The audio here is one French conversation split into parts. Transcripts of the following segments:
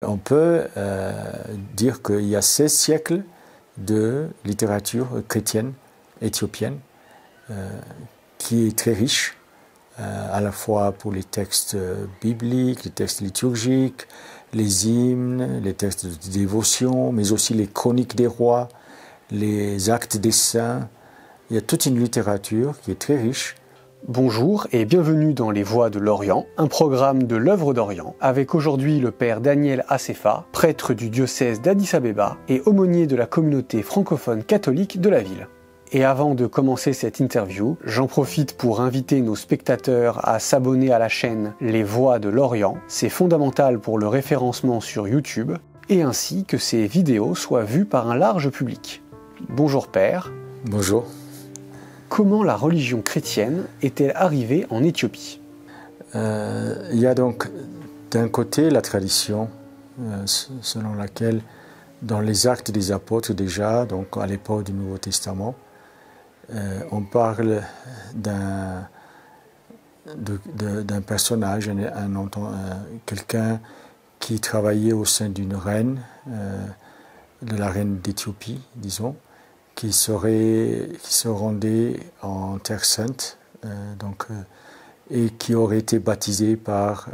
On peut dire qu'il y a 16 siècles de littérature chrétienne éthiopienne qui est très riche, à la fois pour les textes bibliques, les textes liturgiques, les hymnes, les textes de dévotion, mais aussi les chroniques des rois, les actes des saints. Il y a toute une littérature qui est très riche. Bonjour et bienvenue dans Les Voix de l'Orient, un programme de l'œuvre d'Orient, avec aujourd'hui le père Daniel Assefa, prêtre du diocèse d'Addis-Abeba et aumônier de la communauté francophone catholique de la ville. Et avant de commencer cette interview, j'en profite pour inviter nos spectateurs à s'abonner à la chaîne Les Voix de l'Orient. C'est fondamental pour le référencement sur YouTube, et ainsi que ces vidéos soient vues par un large public. Bonjour père. Bonjour. Comment la religion chrétienne est-elle arrivée en Éthiopie ? Il y a donc d'un côté la tradition selon laquelle dans les Actes des Apôtres déjà, donc à l'époque du Nouveau Testament, on parle d'un personnage, quelqu'un qui travaillait au sein d'une reine, de la reine d'Éthiopie, disons, qui se rendait en Terre Sainte, et qui aurait été baptisé par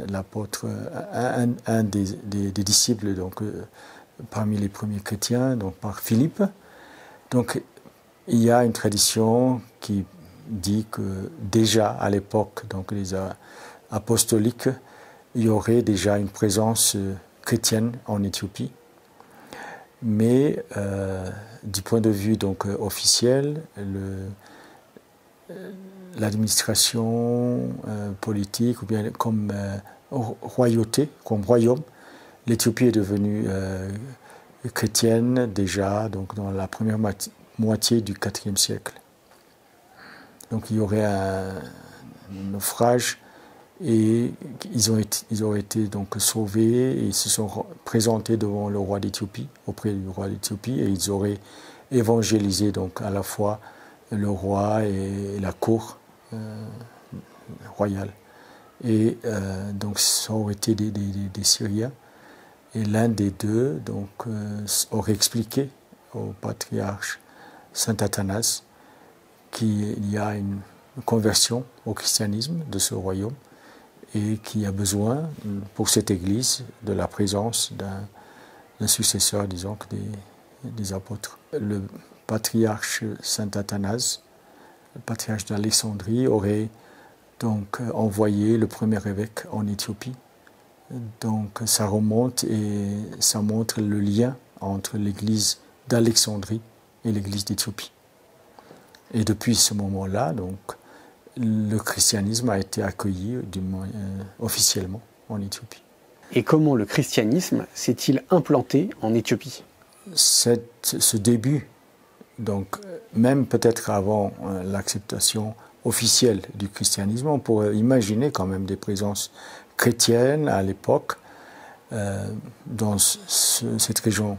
l'apôtre, un des disciples, parmi les premiers chrétiens, donc par Philippe. Donc il y a une tradition qui dit que déjà à l'époque, donc les apostoliques, il y aurait déjà une présence chrétienne en Éthiopie. Mais du point de vue donc officiel, l'administration politique ou bien comme royauté, comme royaume, l'Éthiopie est devenue chrétienne déjà donc dans la première moitié du IVe siècle. Donc il y aurait un naufrage et ils ont été donc sauvés et ils se sont présentés devant le roi d'Éthiopie, auprès du roi d'Éthiopie, et ils auraient évangélisé donc à la fois le roi et la cour royale. Et donc ça aurait été des Syriens. Et l'un des deux donc aurait expliqué au patriarche Saint Athanas qu'il y a une conversion au christianisme de ce royaume et qu'il y a besoin pour cette église de la présence d'un successeur, disons, des apôtres. Le patriarche Saint Athanas, le patriarche d'Alexandrie, aurait donc envoyé le premier évêque en Éthiopie. Donc ça remonte et ça montre le lien entre l'église d'Alexandrie et l'église d'Éthiopie. Et depuis ce moment-là, donc, le christianisme a été accueilli officiellement en Éthiopie. Et comment le christianisme s'est-il implanté en Éthiopie ? Ce début, donc même peut-être avant l'acceptation officielle du christianisme, on pourrait imaginer quand même des présences chrétiennes à l'époque dans cette région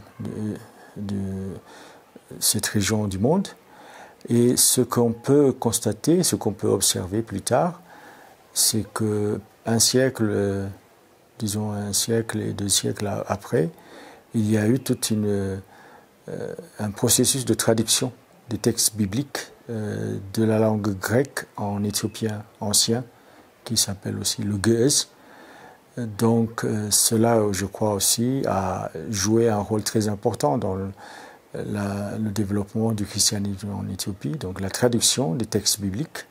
du monde. Et ce qu'on peut constater, ce qu'on peut observer plus tard, c'est qu'un siècle, disons un siècle et 2 siècles après, il y a eu un processus de traduction des textes bibliques de la langue grecque en éthiopien ancien, qui s'appelle aussi le Ge'ez. Donc cela, je crois aussi, a joué un rôle très important dans le développement du christianisme en Éthiopie, donc la traduction des textes bibliques,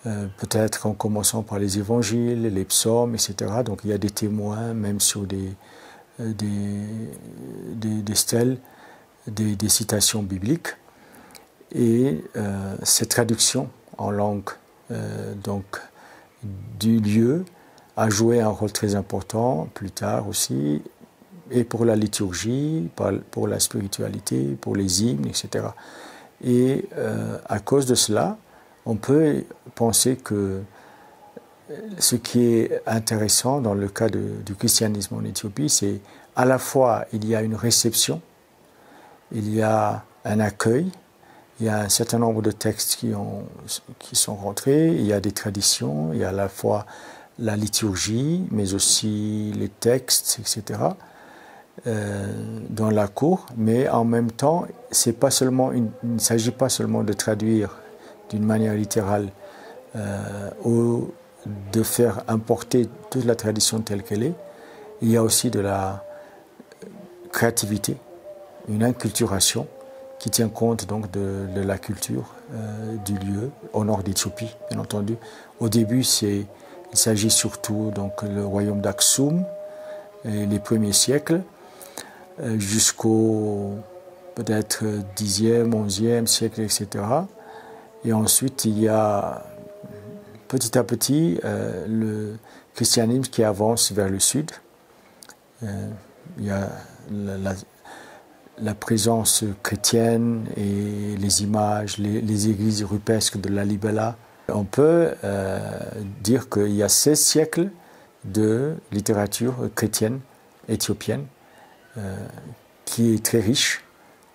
peut-être en commençant par les évangiles, les psaumes, etc. Donc il y a des témoins, même sur des stèles, des citations bibliques. Et cette traduction en langue du lieu a joué un rôle très important plus tard aussi, et pour la liturgie, pour la spiritualité, pour les hymnes, etc. Et à cause de cela, on peut penser que ce qui est intéressant dans le cas du christianisme en Éthiopie, c'est à la fois il y a une réception, il y a un accueil, il y a un certain nombre de textes qui sont rentrés, il y a des traditions, il y a à la fois la liturgie, mais aussi les textes, etc., dans la cour, mais en même temps, il ne s'agit pas seulement de traduire d'une manière littérale ou de faire importer toute la tradition telle qu'elle est. Il y a aussi de la créativité, une inculturation qui tient compte donc de la culture du lieu au nord d'Éthiopie, bien entendu. Au début, il s'agit surtout donc le royaume d'Aksum, les premiers siècles, jusqu'au peut-être 10e, 11e siècle, etc. Et ensuite, il y a petit à petit le christianisme qui avance vers le sud. Il y a la présence chrétienne et les images, les églises rupestres de Lalibela. On peut dire qu'il y a 16 siècles de littérature chrétienne éthiopienne qui est très riche,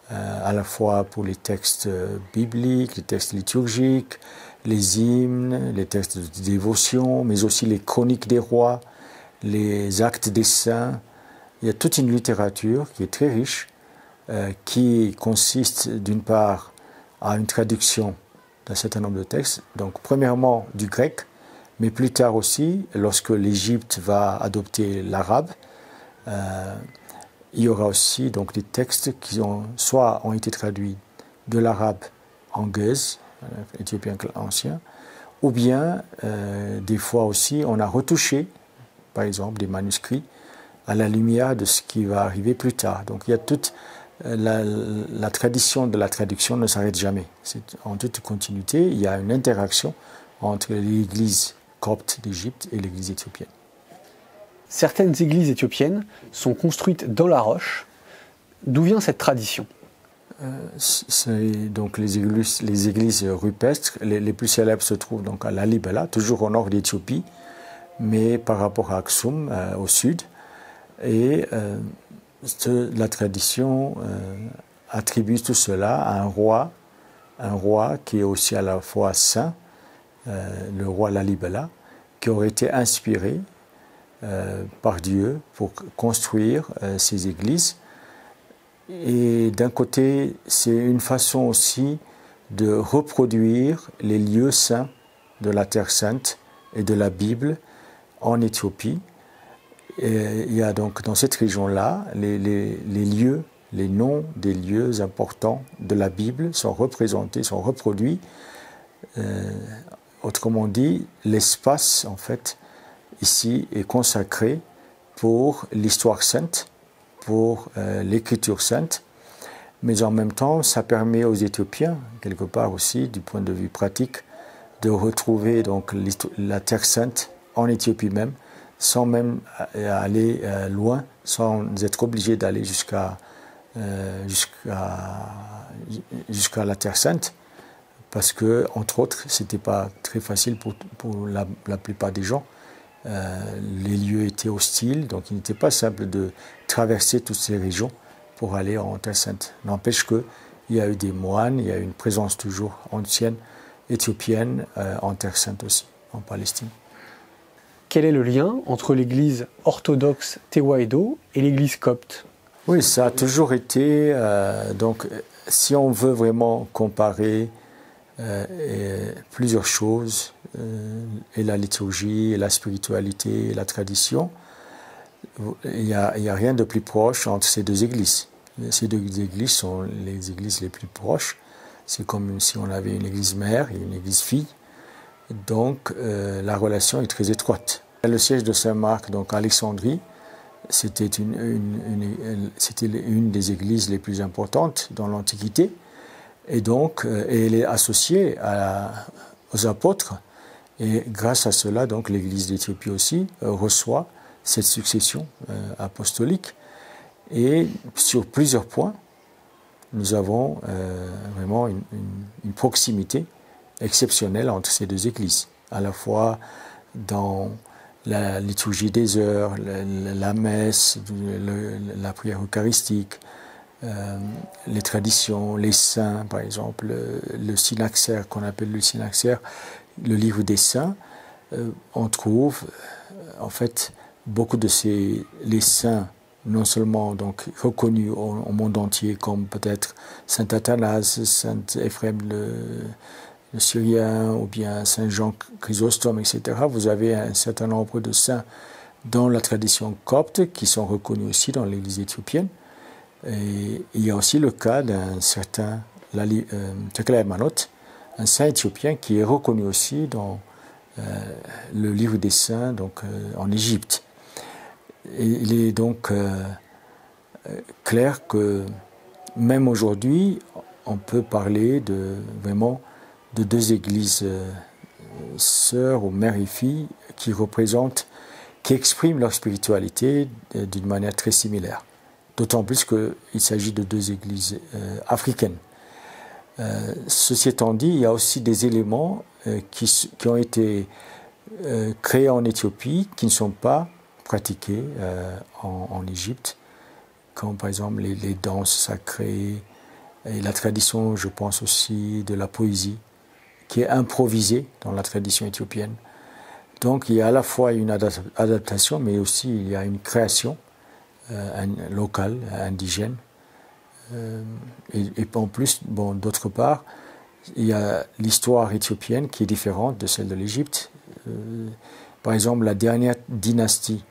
à la fois pour les textes bibliques, les textes liturgiques, les hymnes, les textes de dévotion, mais aussi les chroniques des rois, les actes des saints. Il y a toute une littérature qui est très riche, qui consiste d'une part à une traduction d'un certain nombre de textes, donc premièrement du grec, mais plus tard aussi, lorsque l'Égypte va adopter l'arabe, il y aura aussi donc des textes qui ont été traduits de l'arabe en ge'ez, éthiopien ancien, ou bien des fois aussi on a retouché, par exemple, des manuscrits à la lumière de ce qui va arriver plus tard. Donc il y a toute la tradition de la traduction ne s'arrête jamais. C'est en toute continuité, il y a une interaction entre l'église copte d'Égypte et l'église éthiopienne. Certaines églises éthiopiennes sont construites dans la roche. D'où vient cette tradition ? Donc les églises rupestres, les plus célèbres se trouvent donc à Lalibela, toujours au nord d'Éthiopie, mais par rapport à Aksum, au sud. Et la tradition attribue tout cela à un roi qui est aussi à la fois saint, le roi Lalibela, qui aurait été inspiré par Dieu pour construire ces églises. Et d'un côté, c'est une façon aussi de reproduire les lieux saints de la Terre Sainte et de la Bible en Éthiopie. Et il y a donc dans cette région-là, les lieux, les noms des lieux importants de la Bible sont représentés, sont reproduits. Autrement dit, l'espace, en fait, ici est consacré pour l'histoire sainte, pour l'écriture sainte, mais en même temps, ça permet aux Éthiopiens, quelque part aussi, du point de vue pratique, de retrouver donc la Terre Sainte en Éthiopie même, sans même aller loin, sans être obligé d'aller jusqu'à la Terre Sainte, parce que, entre autres, c'était pas très facile pour la plupart des gens. Les lieux étaient hostiles, donc il n'était pas simple de traverser toutes ces régions pour aller en Terre Sainte. N'empêche qu'il y a eu des moines, il y a eu une présence toujours ancienne éthiopienne en Terre Sainte aussi, en Palestine. Quel est le lien entre l'église orthodoxe Tewahedo et l'église copte ? Oui, ça a toujours été, donc si on veut vraiment comparer plusieurs choses, et la liturgie, et la spiritualité, et la tradition, il n'y a rien de plus proche entre ces deux églises. Ces deux églises sont les églises les plus proches. C'est comme si on avait une église mère et une église fille. Donc la relation est très étroite. Le siège de Saint-Marc, donc à Alexandrie, c'était une des églises les plus importantes dans l'Antiquité. Et donc, elle est associée aux apôtres. Et grâce à cela, donc, l'Église d'Éthiopie aussi reçoit cette succession apostolique. Et sur plusieurs points, nous avons vraiment une proximité exceptionnelle entre ces deux églises. À la fois dans la liturgie des heures, la messe, la prière eucharistique, les traditions, les saints, par exemple, le synaxaire qu'on appelle le synaxaire, le livre des saints, on trouve en fait beaucoup de les saints, non seulement donc reconnus au monde entier, comme peut-être saint Athanase, saint Éphrem le Syrien, ou bien saint Jean Chrysostome, etc. Vous avez un certain nombre de saints dans la tradition copte qui sont reconnus aussi dans l'Église éthiopienne. Et il y a aussi le cas d'un certain Tekle Haymanot, un saint éthiopien qui est reconnu aussi dans le livre des saints, donc en Égypte. Et il est donc clair que même aujourd'hui, on peut parler vraiment de deux églises sœurs ou mères et filles qui expriment leur spiritualité d'une manière très similaire. D'autant plus qu'il s'agit de deux églises africaines. Ceci étant dit, il y a aussi des éléments qui ont été créés en Éthiopie qui ne sont pas pratiqués en Égypte, comme par exemple les danses sacrées et la tradition, je pense aussi, de la poésie, qui est improvisée dans la tradition éthiopienne. Donc il y a à la fois une adaptation, mais aussi il y a une création locale, indigène. Et en plus, bon, d'autre part, il y a l'histoire éthiopienne qui est différente de celle de l'Égypte. Par exemple, la dernière dynastie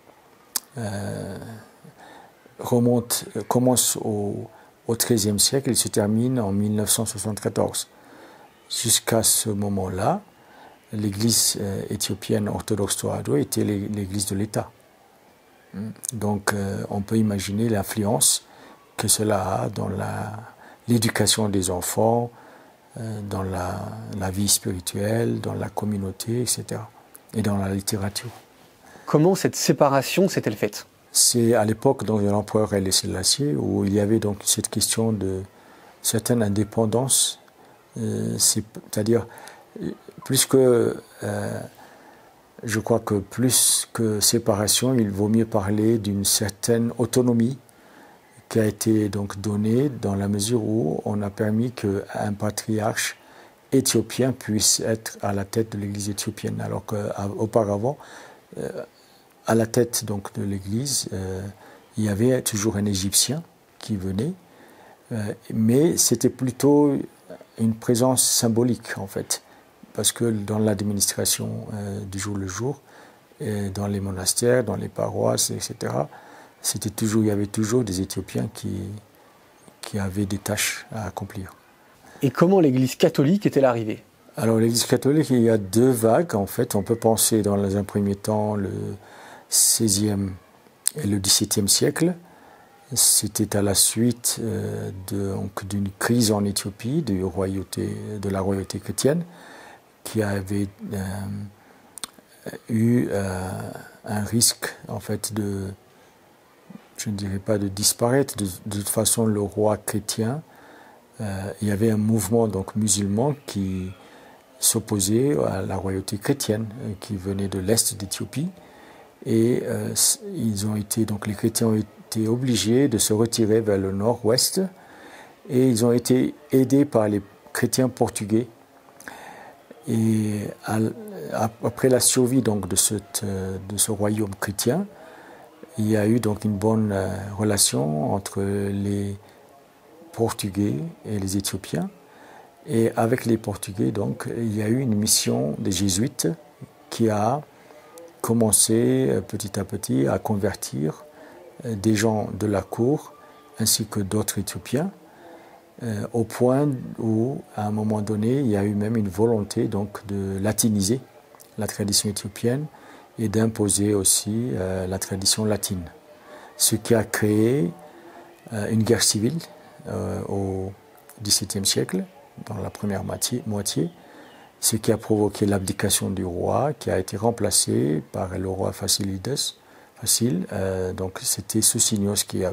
commence au XIIIe siècle et se termine en 1974. Jusqu'à ce moment-là, l'église éthiopienne orthodoxe Tawhado était l'église de l'État. Donc on peut imaginer l'influence que cela a dans l'éducation des enfants, dans la vie spirituelle, dans la communauté, etc. et dans la littérature. Comment cette séparation s'est-elle faite? C'est à l'époque de l'empereur Haïlé Sélassié où il y avait donc cette question de certaine indépendance, c'est-à-dire je crois que plus que séparation, il vaut mieux parler d'une certaine autonomie qui a été donc donnée dans la mesure où on a permis qu'un patriarche éthiopien puisse être à la tête de l'église éthiopienne, alors qu'auparavant, à la tête donc de l'église, il y avait toujours un Égyptien qui venait, mais c'était plutôt une présence symbolique en fait, parce que dans l'administration du jour le jour, dans les monastères, dans les paroisses, etc., il y avait toujours des Éthiopiens qui avaient des tâches à accomplir. Et comment l'Église catholique est-elle arrivée? Alors l'Église catholique, il y a deux vagues en fait. On peut penser dans un premier temps le XVIe et le XVIIe siècle. C'était à la suite d'une crise en Éthiopie de la royauté chrétienne qui avait eu un risque en fait je ne dirais pas de disparaître. De toute façon, le roi chrétien, il y avait un mouvement donc musulman qui s'opposait à la royauté chrétienne qui venait de l'est d'Éthiopie. Et les chrétiens ont été obligés de se retirer vers le nord-ouest et ils ont été aidés par les chrétiens portugais. Et après la survie donc de ce royaume chrétien, il y a eu donc une bonne relation entre les Portugais et les Éthiopiens. Et avec les Portugais, donc, il y a eu une mission des Jésuites qui a commencé petit à petit à convertir des gens de la cour ainsi que d'autres Éthiopiens, au point où, à un moment donné, il y a eu même une volonté donc de latiniser la tradition éthiopienne et d'imposer aussi la tradition latine. Ce qui a créé une guerre civile au XVIIe siècle, dans la première moitié, ce qui a provoqué l'abdication du roi, qui a été remplacé par le roi Facile. Donc c'était Susignos qui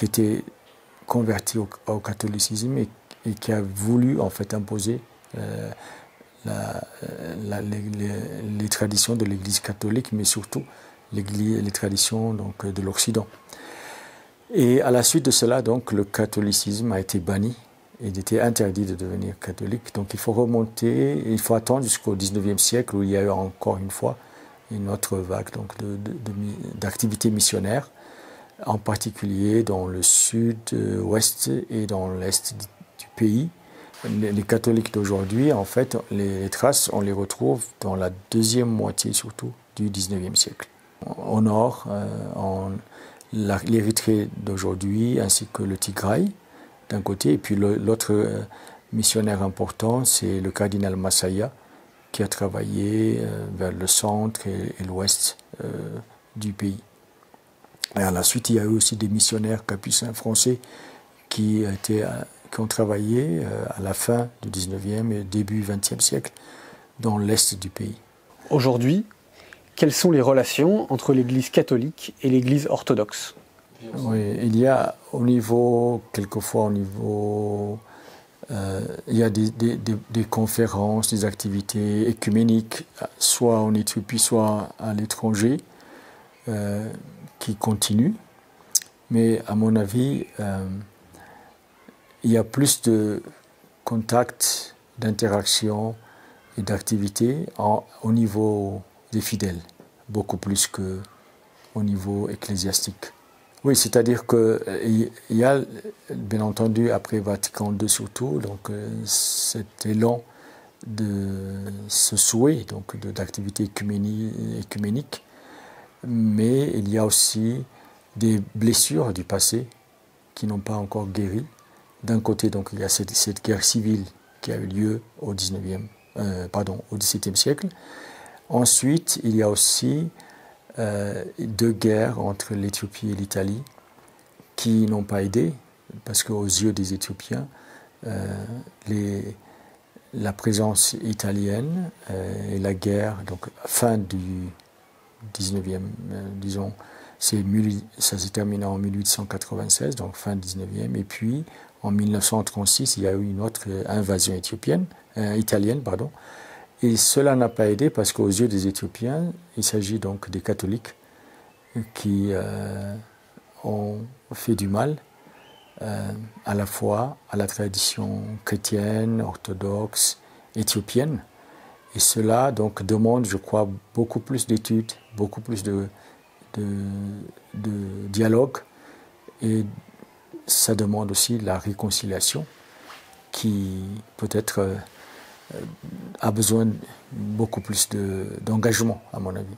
était converti au catholicisme et qui a voulu en fait imposer les traditions de l'Église catholique, mais surtout les traditions donc, de l'Occident. Et à la suite de cela, donc, le catholicisme a été banni Il était interdit de devenir catholique. Donc il faut remonter, il faut attendre jusqu'au 19e siècle où il y a eu encore une fois une autre vague d'activités missionnaires, en particulier dans le sud-ouest et dans l'est du pays. Les catholiques d'aujourd'hui, en fait, les traces, on les retrouve dans la deuxième moitié surtout du 19e siècle. Au nord, l'Érythrée d'aujourd'hui ainsi que le Tigray d'un côté, et puis l'autre missionnaire important, c'est le cardinal Massaya, qui a travaillé vers le centre et l'ouest du pays. Et à la suite, il y a eu aussi des missionnaires capucins français qui ont travaillé à la fin du 19e et début 20e siècle dans l'est du pays. Aujourd'hui, quelles sont les relations entre l'Église catholique et l'Église orthodoxe? Oui, il y a quelquefois il y a des conférences, des activités écuméniques, soit en Éthiopie, soit à l'étranger, qui continuent. Mais à mon avis, il y a plus de contacts, d'interactions et d'activités au niveau des fidèles, beaucoup plus qu'au niveau ecclésiastique. Oui, c'est-à-dire qu'il y a, bien entendu, après Vatican II surtout, donc cet élan ce souhait d'activité écuménique, mais il y a aussi des blessures du passé qui n'ont pas encore guéri. D'un côté, donc, il y a cette guerre civile qui a eu lieu au XVIIe siècle. Ensuite, il y a aussi deux guerres entre l'Éthiopie et l'Italie qui n'ont pas aidé, parce qu'aux yeux des Éthiopiens, la présence italienne et la guerre, donc fin du 19e, disons, ça s'est terminé en 1896, donc fin 19e, et puis en 1936, il y a eu une autre invasion italienne, et cela n'a pas aidé parce qu'aux yeux des Éthiopiens, il s'agit donc des catholiques qui ont fait du mal à la fois à la tradition chrétienne, orthodoxe, éthiopienne. Et cela donc demande, je crois, beaucoup plus d'études, beaucoup plus de dialogue. Et ça demande aussi la réconciliation qui peut-être a besoin beaucoup plus d'engagement, à mon avis.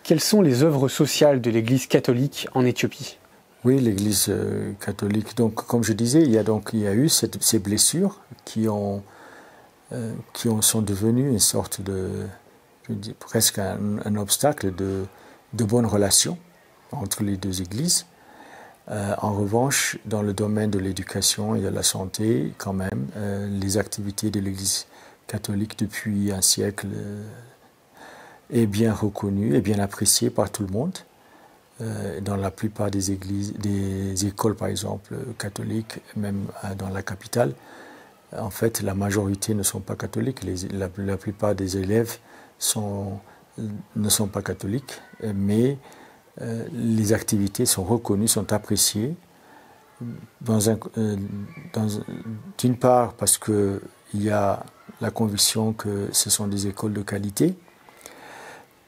Quelles sont les œuvres sociales de l'Église catholique en Éthiopie? Oui, l'Église catholique. Donc, comme je disais, il y a eu ces blessures qui sont devenues une sorte presque un obstacle de bonnes relations entre les deux églises. En revanche, dans le domaine de l'éducation et de la santé, quand même, les activités de l'Église catholique depuis un siècle est bien reconnue et bien appréciée par tout le monde. Dans la plupart des écoles, par exemple, catholiques, même dans la capitale, en fait, la majorité ne sont pas catholiques. La plupart des élèves ne sont pas catholiques, mais les activités sont reconnues, sont appréciées. D'une part, parce qu'il y a la conviction que ce sont des écoles de qualité.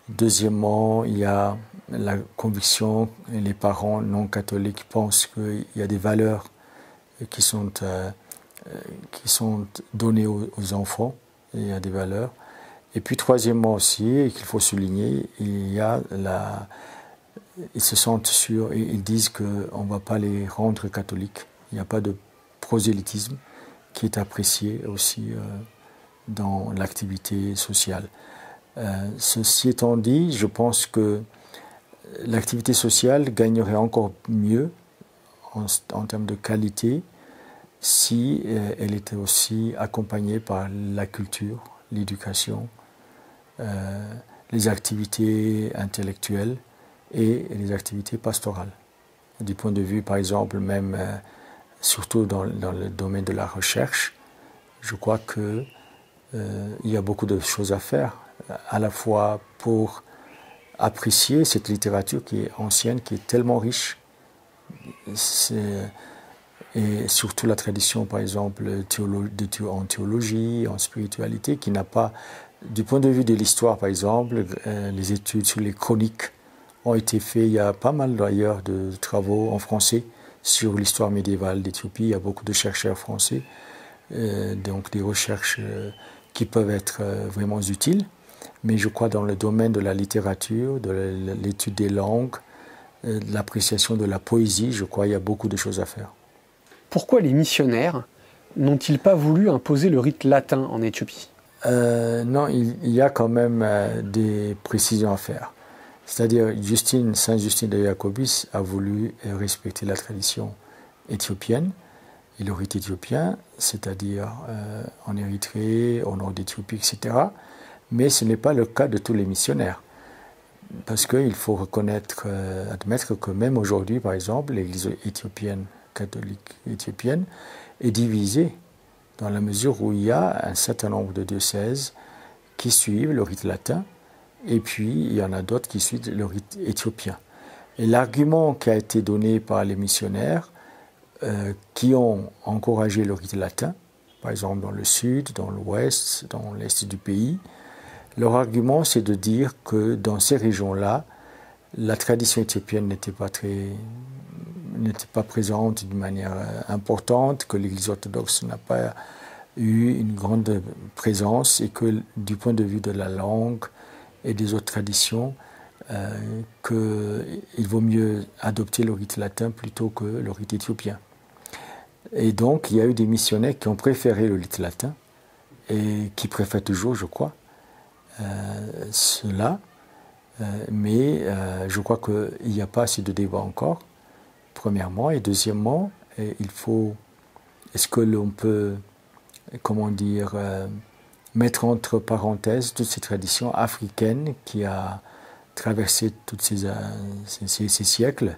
Deuxièmement, il y a la conviction, et les parents non catholiques pensent qu'il y a des valeurs qui sont données aux enfants, et il y a des valeurs. Et puis troisièmement aussi, et qu'il faut souligner, ils se sentent sûrs et ils disent qu'on ne va pas les rendre catholiques. Il n'y a pas de prosélytisme qui est apprécié aussi dans l'activité sociale. Ceci étant dit, je pense que l'activité sociale gagnerait encore mieux en termes de qualité si elle était aussi accompagnée par la culture, l'éducation, les activités intellectuelles et les activités pastorales. Du point de vue, par exemple, même surtout dans le domaine de la recherche, je crois qu'il y a beaucoup de choses à faire, à la fois pour apprécier cette littérature qui est ancienne, qui est tellement riche. et surtout la tradition, par exemple, en théologie, en spiritualité, qui n'a pas, du point de vue de l'histoire, par exemple, les études sur les chroniques ont été faites. Il y a pas mal d'ailleurs de travaux en français sur l'histoire médiévale d'Éthiopie. Il y a beaucoup de chercheurs français, donc des recherches qui peuvent être vraiment utiles. Mais je crois dans le domaine de la littérature, de l'étude des langues, de l'appréciation de la poésie, je crois qu'il y a beaucoup de choses à faire. Pourquoi les missionnaires n'ont-ils pas voulu imposer le rite latin en Éthiopie? Non, il y a quand même des précisions à faire. C'est-à-dire, Saint Justin de Jacobus a voulu respecter la tradition éthiopienne et le rite éthiopien, c'est-à-dire en Érythrée, au nord d'Éthiopie, etc. Mais ce n'est pas le cas de tous les missionnaires. Parce qu'il faut admettre que même aujourd'hui, par exemple, l'Église éthiopienne, catholique éthiopienne, est divisée dans la mesure où il y a un certain nombre de diocèses qui suivent le rite latin, et puis il y en a d'autres qui suivent le rite éthiopien. Et l'argument qui a été donné par les missionnaires qui ont encouragé le rite latin, par exemple dans le sud, dans l'ouest, dans l'est du pays, leur argument c'est de dire que dans ces régions-là, la tradition éthiopienne n'était pas présente d'une manière importante, que l'Église orthodoxe n'a pas eu une grande présence et que du point de vue de la langue et des autres traditions, qu'il vaut mieux adopter le rite latin plutôt que le rite éthiopien. Et donc il y a eu des missionnaires qui ont préféré le rite latin et qui préfèrent toujours, je crois, cela. Mais je crois qu'il n'y a pas assez de débat encore, premièrement. Et deuxièmement, est-ce que l'on peut, mettre entre parenthèses toutes ces traditions africaines qui a traversé tous ces siècles,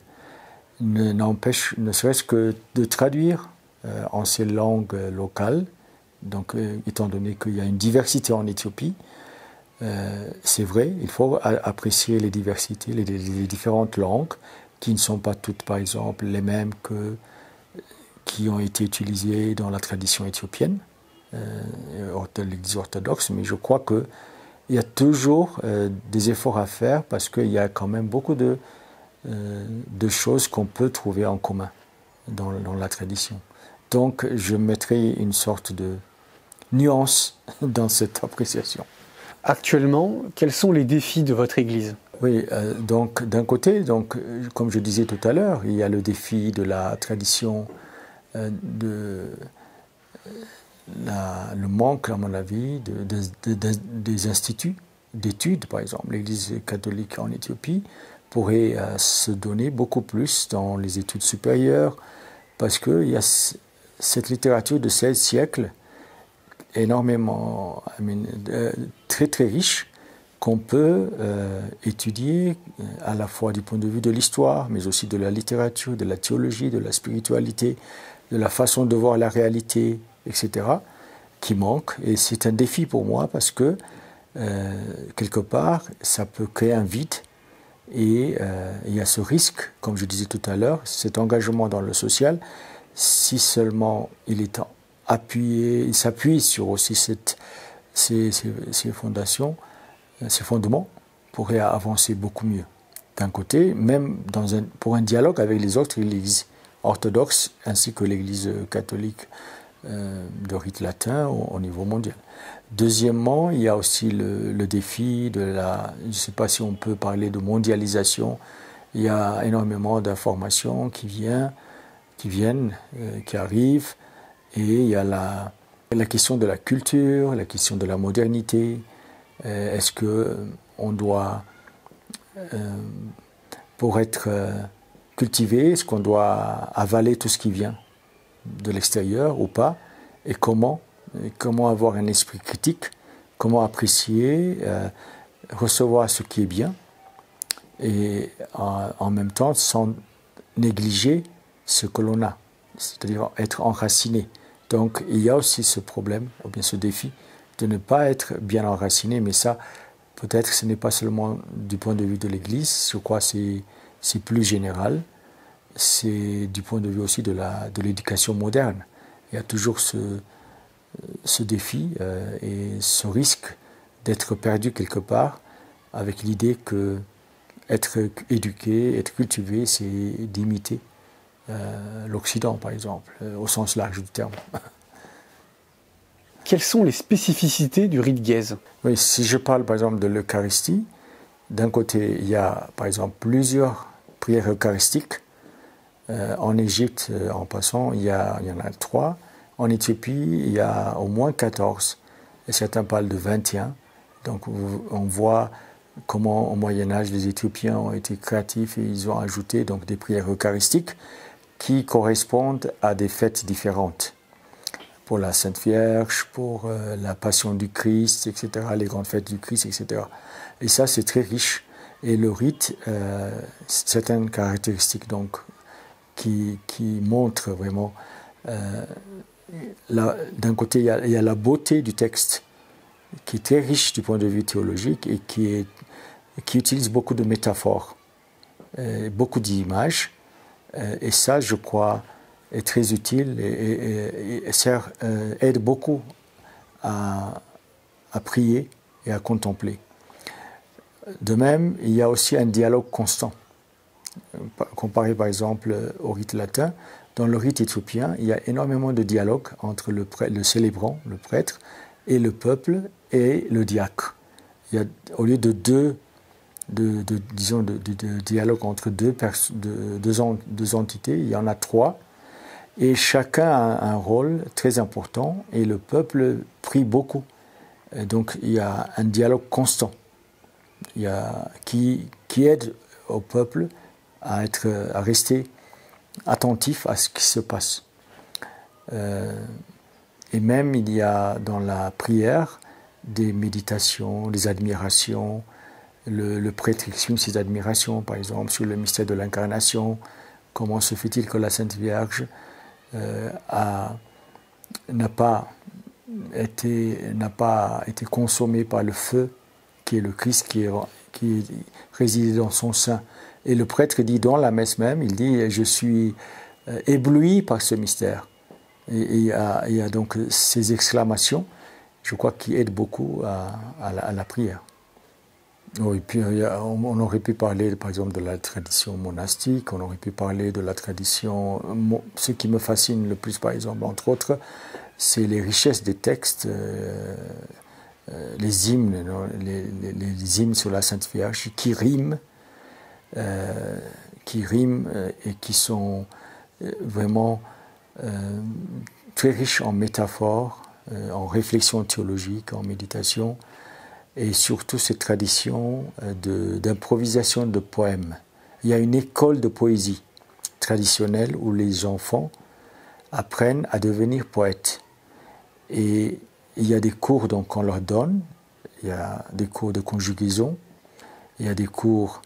n'empêche, ne serait-ce que de traduire en ces langues locales, donc étant donné qu'il y a une diversité en Éthiopie, c'est vrai, il faut apprécier les diversités, les différentes langues, qui ne sont pas toutes, par exemple, les mêmes qui ont été utilisées dans la tradition éthiopienne, de l'Église orthodoxe, mais je crois qu'il y a toujours des efforts à faire parce qu'il y a quand même beaucoup de choses qu'on peut trouver en commun dans la tradition. Donc je mettrai une sorte de nuance dans cette appréciation. Actuellement, quels sont les défis de votre Église? Oui, donc d'un côté, comme je disais tout à l'heure, il y a le défi de la tradition, le manque, à mon avis, des instituts d'études, par exemple. L'Église catholique en Éthiopie pourrait se donner beaucoup plus dans les études supérieures, parce qu'il y a cette littérature de 16 siècles, énormément, très très riche, qu'on peut étudier à la fois du point de vue de l'histoire, mais aussi de la littérature, de la théologie, de la spiritualité, de la façon de voir la réalité, etc., qui manque. Et c'est un défi pour moi parce que, quelque part, ça peut créer un vide. Et il y a ce risque, comme je disais tout à l'heure, cet engagement dans le social, si seulement il est appuyé, il s'appuie sur aussi ces fondations, ces fondements, pourrait avancer beaucoup mieux. D'un côté, même pour un dialogue avec les autres églises orthodoxes ainsi que l'Église catholique de rite latin au niveau mondial. Deuxièmement, il y a aussi le défi de je ne sais pas si on peut parler de mondialisation. Il y a énormément d'informations qui arrivent, et il y a la question de la culture, la question de la modernité. Est-ce que on doit, pour être cultivé, est-ce qu'on doit avaler tout ce qui vient de l'extérieur ou pas? Et comment avoir un esprit critique, comment apprécier, recevoir ce qui est bien, et en même temps sans négliger ce que l'on a, c'est-à-dire être enraciné. Donc il y a aussi ce problème, ou bien ce défi, de ne pas être bien enraciné, mais ça, peut-être ce n'est pas seulement du point de vue de l'Église, je crois que c'est plus général. c'est du point de vue aussi de l'éducation moderne. Il y a toujours ce défi et ce risque d'être perdu quelque part avec l'idée que être éduqué, être cultivé, c'est d'imiter l'Occident, par exemple, au sens large du terme. Quelles sont les spécificités du rite Guèze? Oui, si je parle par exemple de l'Eucharistie, d'un côté, il y a par exemple plusieurs prières eucharistiques. En Égypte, en passant, il y en a 3. En Éthiopie, il y a au moins 14. Et certains parlent de 21. Donc on voit comment au Moyen-Âge, les Éthiopiens ont été créatifs et ils ont ajouté donc, des prières eucharistiques qui correspondent à des fêtes différentes. Pour la Sainte Vierge, pour la Passion du Christ, etc., les grandes fêtes du Christ, etc. Et ça, c'est très riche. Et le rite, certaines caractéristiques donc, qui montrent vraiment... d'un côté, il y a la beauté du texte, qui est très riche du point de vue théologique et qui utilise beaucoup de métaphores, beaucoup d'images. Et ça, je crois, est très utile et aide beaucoup à prier et à contempler. De même, il y a aussi un dialogue constant. Comparé par exemple au rite latin, dans le rite éthiopien, il y a énormément de dialogue entre le célébrant, le prêtre, et le peuple et le diacre. Il y a, au lieu de dialogue entre deux entités, il y en a 3. Et chacun a un rôle très important et le peuple prie beaucoup. Et donc il y a un dialogue constant qui aide au peuple à rester attentif à ce qui se passe. Et même il y a dans la prière des méditations, des admirations. Le prêtre exprime ses admirations, par exemple, sur le mystère de l'incarnation. Comment se fait-il que la Sainte Vierge n'a pas été consommée par le feu qui est le Christ qui réside dans son sein. Et le prêtre dit dans la messe même, il dit « Je suis ébloui par ce mystère ». Et il y a donc ces exclamations, je crois, qui aident beaucoup à la prière. Oui, puis on aurait pu parler, par exemple, de la tradition monastique, on aurait pu parler de la tradition... Ce qui me fascine le plus, par exemple, entre autres, c'est les richesses des textes, les hymnes, les hymnes sur la Sainte Vierge, qui riment et qui sont vraiment très riches en métaphores, en réflexion théologique, en méditation, et surtout cette tradition d'improvisation de poèmes. Il y a une école de poésie traditionnelle où les enfants apprennent à devenir poètes. Et il y a des cours donc, qu'on leur donne, il y a des cours de conjugaison, il y a des cours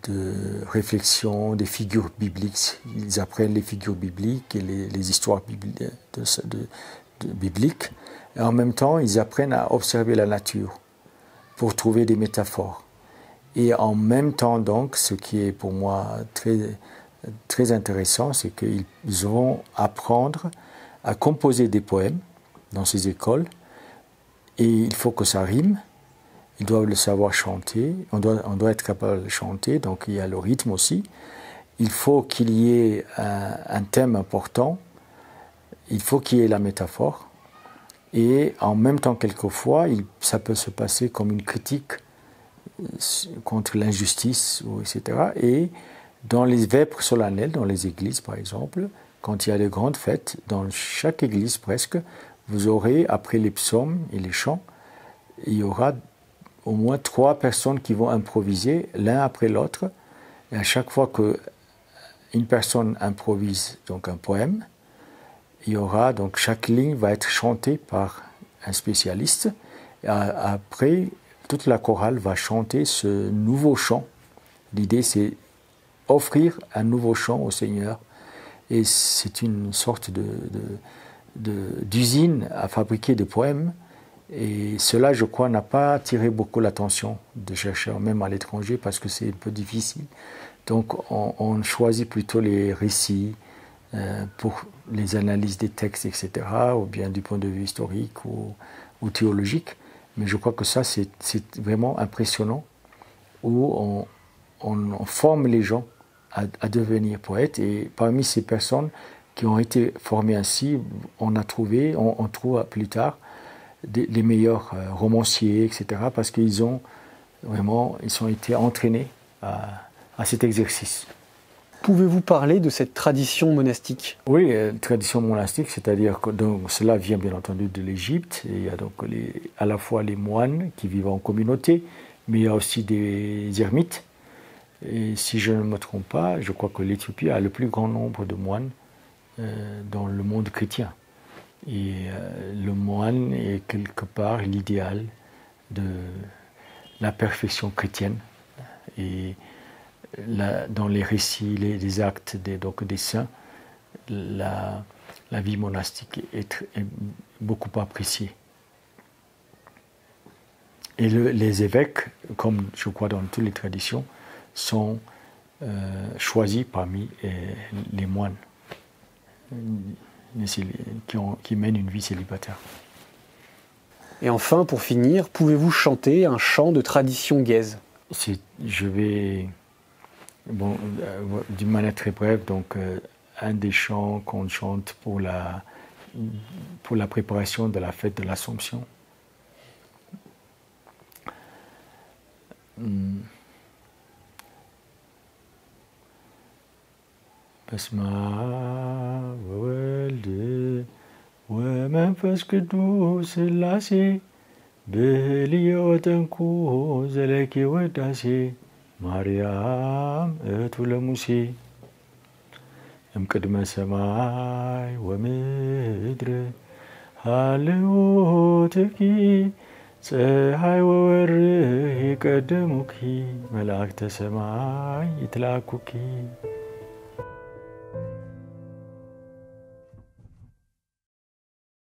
de réflexion, des figures bibliques. Ils apprennent les figures bibliques et les histoires bibliques. Et en même temps, ils apprennent à observer la nature pour trouver des métaphores. Et en même temps, donc, ce qui est pour moi très, très intéressant, c'est qu'ils vont apprendre à composer des poèmes dans ces écoles. Et il faut que ça rime. Ils doivent le savoir chanter. On doit être capable de chanter, donc il y a le rythme aussi. Il faut qu'il y ait un thème important. Il faut qu'il y ait la métaphore. Et en même temps, quelquefois, ça peut se passer comme une critique contre l'injustice, etc. Et dans les vêpres solennelles, dans les églises par exemple, quand il y a de grandes fêtes, dans chaque église presque, vous aurez, après les psaumes et les chants, il y aura au moins 3 personnes qui vont improviser l'un après l'autre. Et à chaque fois qu'une personne improvise donc un poème, il y aura donc chaque ligne va être chantée par un spécialiste. Et après, toute la chorale va chanter ce nouveau chant. L'idée, c'est offrir un nouveau chant au Seigneur. Et c'est une sorte d'usine à fabriquer des poèmes. Et cela, je crois, n'a pas attiré beaucoup l'attention des chercheurs, même à l'étranger, parce que c'est un peu difficile Donc on choisit plutôt les récits pour les analyses des textes, etc., ou bien du point de vue historique ou théologique. Mais je crois que ça, c'est vraiment impressionnant, où on forme les gens à devenir poètes. Et parmi ces personnes qui ont été formées ainsi, on trouve plus tard les meilleurs romanciers, etc., parce qu'ils ont été entraînés à cet exercice. Pouvez-vous parler de cette tradition monastique? Oui, tradition monastique, c'est-à-dire que donc, cela vient bien entendu de l'Égypte. Il y a donc à la fois les moines qui vivent en communauté, mais il y a aussi des ermites. Et si je ne me trompe pas, je crois que l'Éthiopie a le plus grand nombre de moines dans le monde chrétien. Et le moine est quelque part l'idéal de la perfection chrétienne. Et dans les récits, les actes des saints, la vie monastique est beaucoup appréciée. Et les évêques, comme je crois dans toutes les traditions, sont choisis parmi les moines qui mènent une vie célibataire. Et enfin, pour finir, pouvez-vous chanter un chant de tradition gaise? Je vais, d'une manière très brève, donc un des chants qu'on chante pour la préparation de la fête de l'Assomption. Basma wawelde ወመንፈስ ቅዱስ ሥላሴ በልየወጠንኩ ዘለኪ ወዳሴ ማርያም እቱ ለሙሴ እምቅድመ ሰማይ ወምድር ሃልዎትኪ ፀሐይ ወወርህ ይቀድሙኪ መላእክተ ሰማይ ይትላኩኪ